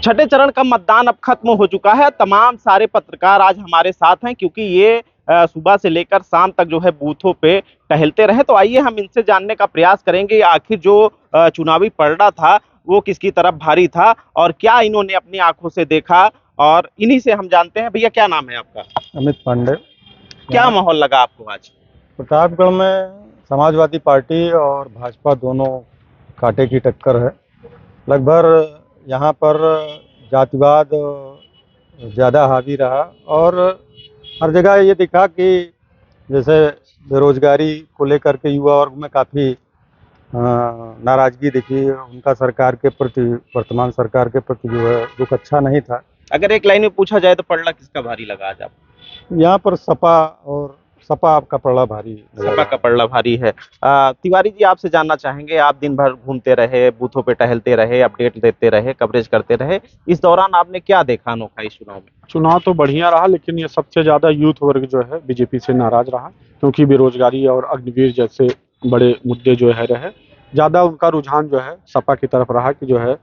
छठे चरण का मतदान अब खत्म हो चुका है। तमाम सारे पत्रकार आज हमारे साथ हैं क्योंकि ये सुबह से लेकर शाम तक जो है बूथों पे टहलते रहे। तो आइए हम इनसे जानने का प्रयास करेंगे आखिर जो चुनावी पलड़ा था वो किसकी तरफ भारी था और क्या इन्होंने अपनी आंखों से देखा, और इन्हीं से हम जानते हैं। भैया क्या नाम है आपका? अमित पांडे। क्या माहौल लगा आपको आज? प्रतापगढ़ में समाजवादी पार्टी और भाजपा दोनों कांटे की टक्कर है। लगभग यहाँ पर जातिवाद ज़्यादा हावी रहा और हर जगह ये दिखा कि जैसे बेरोजगारी को लेकर के युवा वर्ग में काफ़ी नाराजगी दिखी। उनका सरकार के प्रति, वर्तमान सरकार के प्रति जो है रुख अच्छा नहीं था। अगर एक लाइन में पूछा जाए तो पलड़ा किसका भारी लगा आज आपको? यहाँ पर सपा आपका पलड़ा भारी, सपा का पलड़ा भारी है। तिवारी जी, आपसे जानना चाहेंगे, आप दिन भर घूमते रहे, बूथों पे टहलते रहे, अपडेट देते रहे, कवरेज करते रहे, इस दौरान आपने क्या देखा अनोखा इस चुनाव में? चुनाव तो बढ़िया रहा, लेकिन ये सबसे ज्यादा यूथ वर्ग जो है बीजेपी से नाराज रहा, क्योंकि बेरोजगारी और अग्निवीर जैसे बड़े मुद्दे जो है रहे। ज्यादा उनका रुझान जो है सपा की तरफ रहा कि जो है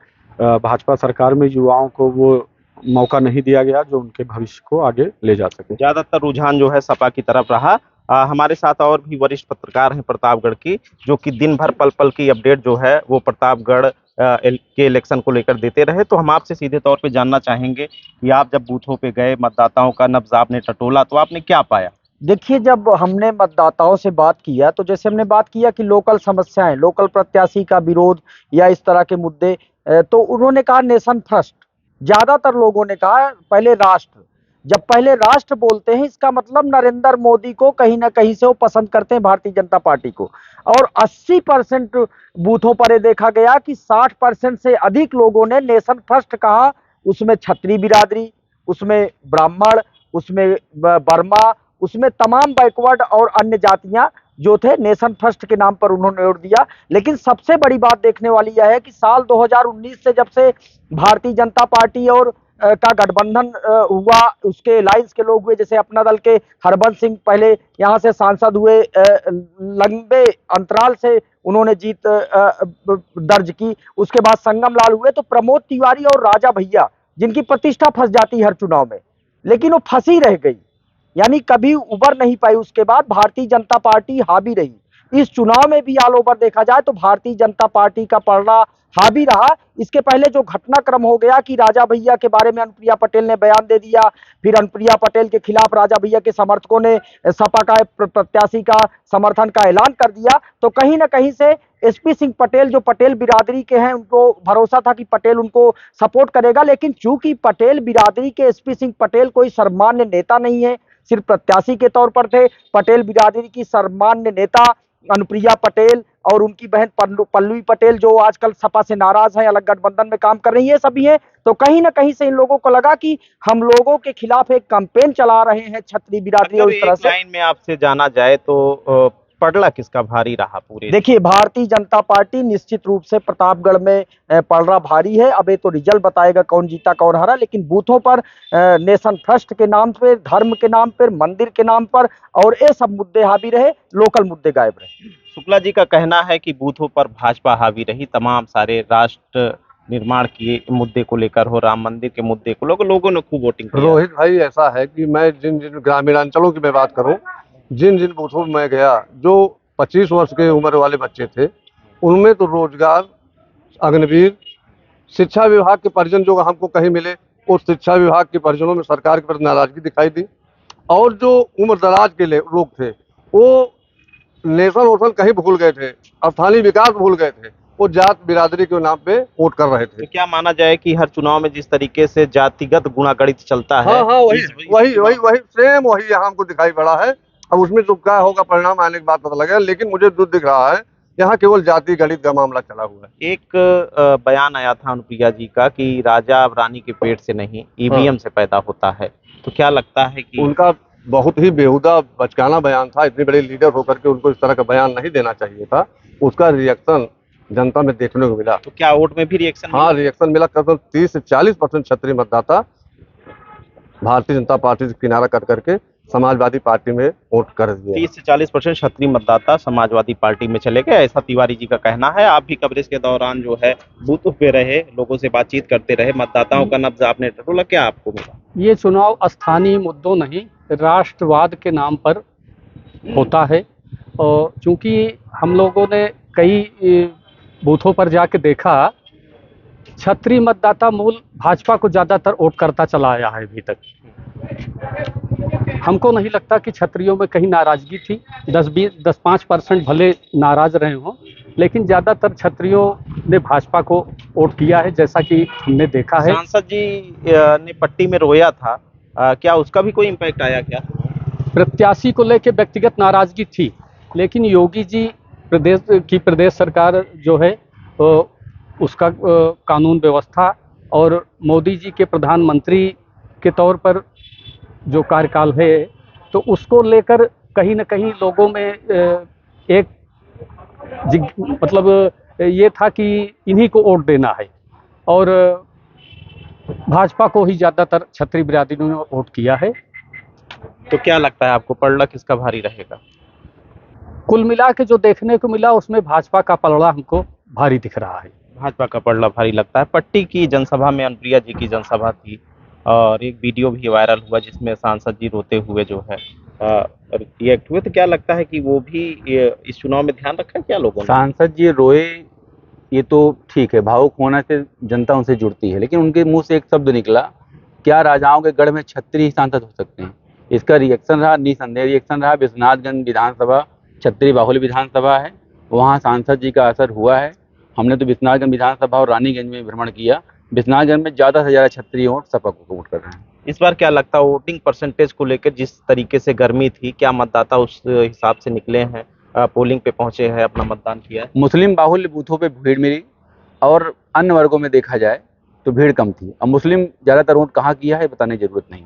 भाजपा सरकार में युवाओं को वो मौका नहीं दिया गया जो उनके भविष्य को आगे ले जा सके। ज्यादातर रुझान जो है सपा की तरफ रहा। हमारे साथ और भी वरिष्ठ पत्रकार हैं प्रतापगढ़ की, जो कि दिन भर पल पल की अपडेट जो है वो प्रतापगढ़ के इलेक्शन को लेकर देते रहे। तो हम आपसे सीधे तौर पे जानना चाहेंगे कि आप जब बूथों पे गए, मतदाताओं का नब्ज आपने टटोला, तो आपने क्या पाया? देखिए, जब हमने मतदाताओं से बात किया तो जैसे हमने बात किया कि लोकल समस्याएं, लोकल प्रत्याशी का विरोध या इस तरह के मुद्दे, तो उन्होंने कहा नेशन फर्स्ट। ज्यादातर लोगों ने कहा पहले राष्ट्र। जब पहले राष्ट्र बोलते हैं इसका मतलब नरेंद्र मोदी को कहीं ना कहीं से वो पसंद करते हैं, भारतीय जनता पार्टी को। और 80% बूथों पर ये देखा गया कि 60% से अधिक लोगों ने नेशन फर्स्ट कहा। उसमें क्षत्रिय बिरादरी, उसमें ब्राह्मण, उसमें वर्मा, उसमें तमाम बैकवर्ड और अन्य जातियां जो थे, नेशन फर्स्ट के नाम पर उन्होंने वोट दिया। लेकिन सबसे बड़ी बात देखने वाली यह है कि साल 2019 से जब से भारतीय जनता पार्टी और का गठबंधन हुआ, उसके अलायंस के लोग हुए, जैसे अपना दल के हरबंस सिंह पहले यहाँ से सांसद हुए, लंबे अंतराल से उन्होंने जीत दर्ज की। उसके बाद संगम लाल हुए, तो प्रमोद तिवारी और राजा भैया, जिनकी प्रतिष्ठा फंस जाती हर चुनाव में, लेकिन वो फंसी रह गई, यानी कभी उबर नहीं पाई। उसके बाद भारतीय जनता पार्टी हावी रही। इस चुनाव में भी ऑल ओवर देखा जाए तो भारतीय जनता पार्टी का पलड़ा हावी रहा। इसके पहले जो घटनाक्रम हो गया कि राजा भैया के बारे में अनुप्रिया पटेल ने बयान दे दिया, फिर अनुप्रिया पटेल के खिलाफ राजा भैया के समर्थकों ने सपा का प्रत्याशी का समर्थन का ऐलान कर दिया, तो कहीं ना कहीं से एसपी सिंह पटेल, जो पटेल बिरादरी के हैं, उनको भरोसा था कि पटेल उनको सपोर्ट करेगा। लेकिन चूंकि पटेल बिरादरी के एसपी सिंह पटेल कोई सर्वमान्य नेता नहीं है, सिर्फ प्रत्याशी के तौर पर थे। पटेल बिरादरी की सर्वमान्य नेता अनुप्रिया पटेल और उनकी बहन पल्लवी पटेल, जो आजकल सपा से नाराज है, अलग गठबंधन में काम कर रही है, सभी हैं। तो कहीं ना कहीं से इन लोगों को लगा कि हम लोगों के खिलाफ एक कैंपेन चला रहे हैं क्षत्रिय बिरादरी। और इस तरह से लाइन में आपसे जाना जाए तो पलड़ा किसका भारी रहा पूरे? देखिए, भारतीय जनता पार्टी निश्चित रूप से प्रतापगढ़ में पलड़ा भारी है। अब ये तो रिजल्ट बताएगा कौन जीता कौन हारा, लेकिन बूथों पर नेशन फर्स्ट के नाम पर, धर्म के नाम पर, मंदिर के नाम पर और ये सब मुद्दे हावी रहे, लोकल मुद्दे गायब रहे। शुक्ला जी का कहना है कि बूथों पर भाजपा हावी रही, तमाम सारे राष्ट्र निर्माण के मुद्दे को लेकर हो, राम मंदिर के मुद्दे को लोगों ने खूब वोटिंग किया। रोहित भाई, ऐसा है कि मैं जिन जिन ग्रामीणांचलों की मैं बात करूं, जिन जिन बूथों में मैं गया, जो 25 वर्ष के उम्र वाले बच्चे थे, उनमें तो रोजगार, अग्निवीर, शिक्षा विभाग के परिजन जो हमको कहीं मिले, उस शिक्षा विभाग के परिजनों में सरकार के प्रति नाराजगी दिखाई दी। और जो उम्र दराज के लोग थे, वो नेशन वोशन कहीं भूल गए थे, स्थानीय विकास भूल गए थे, वो जात बिरादरी के नाम पे वोट कर रहे थे। तो क्या माना जाए कि हर चुनाव में जिस तरीके से जातिगत गुणागणित चलता है, हाँ, वही सेम वही यहाँ हमको दिखाई पड़ा है। अब उसमें तो क्या होगा, परिणाम आने के बाद पता लगेगा, लेकिन मुझे दुख दिख रहा है यहाँ केवल जाति गणित का मामला चला हुआ है। एक बयान आया था अनुप्रिया जी का कि राजा अब रानी के पेट से नहीं, ईवीएम से पैदा होता है। तो क्या लगता है कि उनका बहुत ही बेहुदा बचकाना बयान था। इतने बड़े लीडर होकर के उनको इस तरह का बयान नहीं देना चाहिए था। उसका रिएक्शन जनता में देखने को मिला। तो क्या वोट में भी रिएक्शन? हाँ, रिएक्शन मिला। करीब 30 से 40% क्षत्रिय मतदाता भारतीय जनता पार्टी से किनारा कर करके समाजवादी पार्टी में वोट कर दिया। 30 से 40% क्षत्रिय मतदाता समाजवादी पार्टी में चले गए, ऐसा तिवारी जी का कहना है। आप भी कवरेज के दौरान जो है बूथ पे रहे, लोगों से बातचीत करते रहे, मतदाताओं का नब्ज आपने टटोला, क्या आपको मिला? ये चुनाव स्थानीय मुद्दों नहीं, राष्ट्रवाद के नाम पर होता है। और चूंकि हम लोगों ने कई बूथों पर जाके देखा, क्षत्रिय मतदाता मूल भाजपा को ज़्यादातर वोट करता चला आया है अभी तक। हमको नहीं लगता कि क्षत्रियों में कहीं नाराजगी थी। 10-5% भले नाराज रहे हों, लेकिन ज़्यादातर क्षत्रियों ने भाजपा को वोट किया है, जैसा कि हमने देखा है। सांसद जी ने पट्टी में रोया था, क्या उसका भी कोई इम्पैक्ट आया क्या? प्रत्याशी को लेकर व्यक्तिगत नाराजगी थी, लेकिन योगी जी प्रदेश सरकार जो है उसका कानून व्यवस्था और मोदी जी के प्रधानमंत्री के तौर पर जो कार्यकाल है, तो उसको लेकर कहीं न कहीं लोगों में एक मतलब ये था कि इन्हीं को वोट देना है, और भाजपा को ही ज़्यादातर क्षत्रिय बिरादरी ने वोट किया है। तो क्या लगता है आपको, पलड़ा किसका भारी रहेगा? कुल मिला के जो देखने को मिला उसमें भाजपा का पलड़ा हमको भारी दिख रहा है। भाजपा का पलड़ा भारी लगता है। पट्टी की जनसभा में अनुप्रिया जी की जनसभा थी और एक वीडियो भी वायरल हुआ जिसमें सांसद जी रोते हुए जो है रिएक्ट हुए, तो क्या लगता है कि वो भी इस चुनाव में ध्यान रखा है क्या लोगों ने? सांसद जी रोए ये तो ठीक है, भावुक होने से जनता उनसे जुड़ती है, लेकिन उनके मुंह से एक शब्द निकला, क्या राजाओं के गढ़ में क्षत्रिय सांसद हो सकते हैं? इसका रिएक्शन रहा, निसंदेह रिएक्शन रहा। विश्वनाथगंज विधानसभा क्षत्रिय बाहुल्य विधानसभा है, वहाँ सांसद जी का असर हुआ है। हमने तो विश्वनाथगंज विधानसभा और रानीगंज में भ्रमण किया। विश्वनाथगंज में ज़्यादा से ज़्यादा क्षत्रिय वोट सपा को वोट कर रहे हैं। इस बार क्या लगता है वोटिंग परसेंटेज को लेकर, जिस तरीके से गर्मी थी, क्या मतदाता उस हिसाब से निकले हैं, पोलिंग पे पहुंचे हैं, अपना मतदान किया है? मुस्लिम बाहुल्य बूथों पे भीड़ मिली और अन्य वर्गों में देखा जाए तो भीड़ कम थी। अब मुस्लिम ज़्यादातर वोट कहाँ किया है बताने की जरूरत नहीं।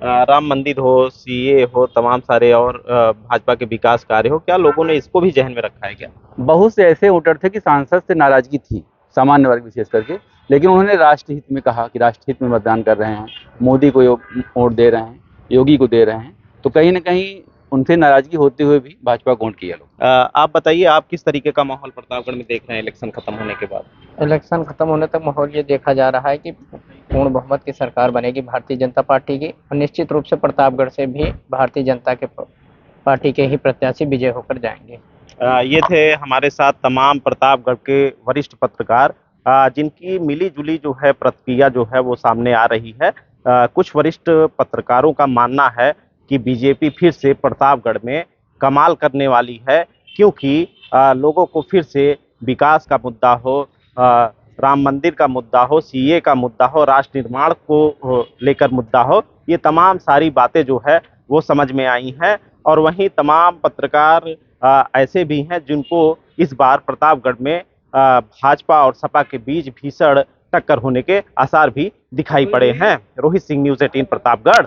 राम मंदिर हो, सीए हो, तमाम सारे और भाजपा के विकास कार्य हो, क्या लोगों ने इसको भी जहन में रखा है क्या? बहुत से ऐसे वोटर थे कि सांसद से नाराजगी थी, सामान्य वर्ग विशेष करके, लेकिन उन्होंने राष्ट्रहित में कहा कि राष्ट्रहित में मतदान कर रहे हैं, मोदी को वोट दे रहे हैं, योगी को दे रहे हैं, तो कहीं ना कहीं उनसे नाराजगी होते हुए भी भाजपा को वोट किया लोग। आप बताइए, आप किस तरीके का माहौल प्रतापगढ़ में देख रहे हैं इलेक्शन खत्म होने के बाद? इलेक्शन खत्म होने तक माहौल ये देखा जा रहा है कि पूर्ण बहुमत की सरकार बनेगी भारतीय जनता पार्टी की, और निश्चित रूप से प्रतापगढ़ से भी भारतीय जनता के पार्टी के ही प्रत्याशी विजय होकर जाएंगे। ये थे हमारे साथ तमाम प्रतापगढ़ के वरिष्ठ पत्रकार, जिनकी मिली जुली जो है प्रतिक्रिया जो है वो सामने आ रही है। कुछ वरिष्ठ पत्रकारों का मानना है कि बीजेपी फिर से प्रतापगढ़ में कमाल करने वाली है, क्योंकि लोगों को फिर से विकास का मुद्दा हो, राम मंदिर का मुद्दा हो, सीए का मुद्दा हो, राष्ट्र निर्माण को लेकर मुद्दा हो, ये तमाम सारी बातें जो है वो समझ में आई हैं। और वहीं तमाम पत्रकार ऐसे भी हैं जिनको इस बार प्रतापगढ़ में भाजपा और सपा के बीच भीषण टक्कर होने के आसार भी दिखाई पड़े हैं। रोहित सिंह, न्यूज़ 18 प्रतापगढ़।